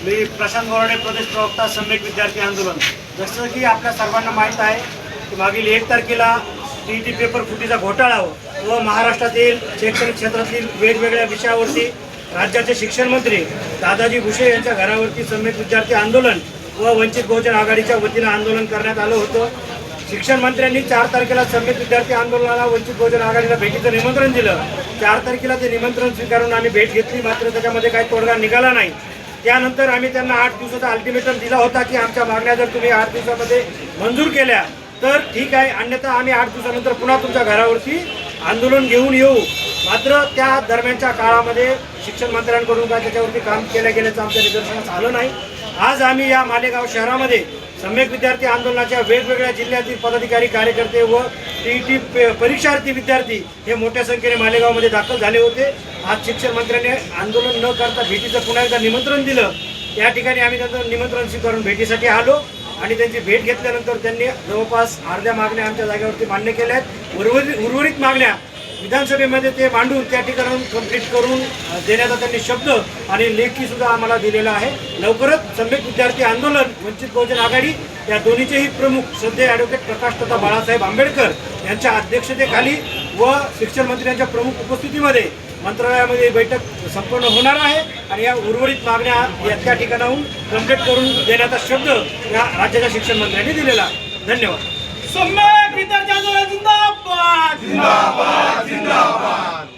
मी प्रशांत गोराडे, प्रदेश प्रवक्ता, सम्यक विद्यार्थी आंदोलन. जसं की आपल्या सर्वांना माहीत आहे की मागील 1 तारखेला टीईटी पेपर फुटीचा घोटाळा व महाराष्ट्रातील शैक्षणिक क्षेत्रातील वेगवेगळ्या विषयावरती राज्याचे शिक्षण मंत्री दादाजी भुसे यांच्या घरावरती सम्यक विद्यार्थी आंदोलन व वंचित बहुजन आघाडीच्या वतीनं आंदोलन करण्यात आलं होतं. शिक्षण मंत्र्यांनी 4 तारखेला सम्यक विद्यार्थी आंदोलनाला वंचित बहुजन आघाडीला भेटीचं निमंत्रण दिलं. 4 तारखेला ते निमंत्रण स्वीकारून आम्ही भेट घेतली, मात्र त्याच्यामध्ये काही तोडगा निघाला नाही. त्यानंतर आम्ही त्यांना 8 दिवसाचा अल्टिमेटम दिला होता की आमच्या मागण्या जर तुम्ही 8 दिवसामध्ये मंजूर केल्या तर ठीक आहे, अन्यथा आम्ही 8 दिवसानंतर पुन्हा तुमच्या घरावरती आंदोलन घेऊन येऊ. मात्र त्या दरम्यानच्या काळामध्ये शिक्षण मंत्र्यांकडून काय त्याच्यावरती काम केलं गेल्याचं आमच्या निदर्शनास आलं नाही. आज आम्ही या मालेगाव शहरामध्ये सम्यक विद्यार्थी आंदोलनाच्या वेगवेगळ्या जिल्ह्यातील पदाधिकारी, कार्यकर्ते व टीईटी परीक्षार्थी विद्यार्थी हे मोठ्या संख्येने मालेगावमध्ये दाखल झाले होते. आज शिक्षण मंत्र्यांनी आंदोलन न करता भेटीचं पुन्हा एकदा निमंत्रण दिलं. या ठिकाणी आम्ही त्यांचं निमंत्रण स्वीकारून भेटीसाठी आलो आणि त्यांची भेट घेतल्यानंतर त्यांनी जवळपास अर्ध्या मागण्या आमच्या जागेवरती मान्य केल्या आहेत. उर्वरित मागण्या विधानसभेमध्ये ते मांडून त्या ठिकाणाहून कंप्लीट करून देण्याचा त्यांनी शब्द आणि लेखी सुद्धा आम्हाला दिलेला आहे. लवकरच सम्यक विद्यार्थी आंदोलन, वंचित बहुजन आघाडी या दोन्हीचेही प्रमुख सध्या ॲडव्होकेट प्रकाश तथा बाळासाहेब आंबेडकर यांच्या अध्यक्षतेखाली व शिक्षण मंत्र्यांच्या प्रमुख उपस्थितीमध्ये मंत्रालयामध्ये बैठक संपन्न होणार आहे आणि या उर्वरित मागण्या या त्या ठिकाणाहून कंप्लीट करून देण्याचा शब्द या राज्याच्या शिक्षण मंत्र्यांनी दिलेला आहे. धन्यवाद. सम्यक विद्यार्थी आंदोलन जिंदाबाद. जिंदाबाद जिंदाबाद.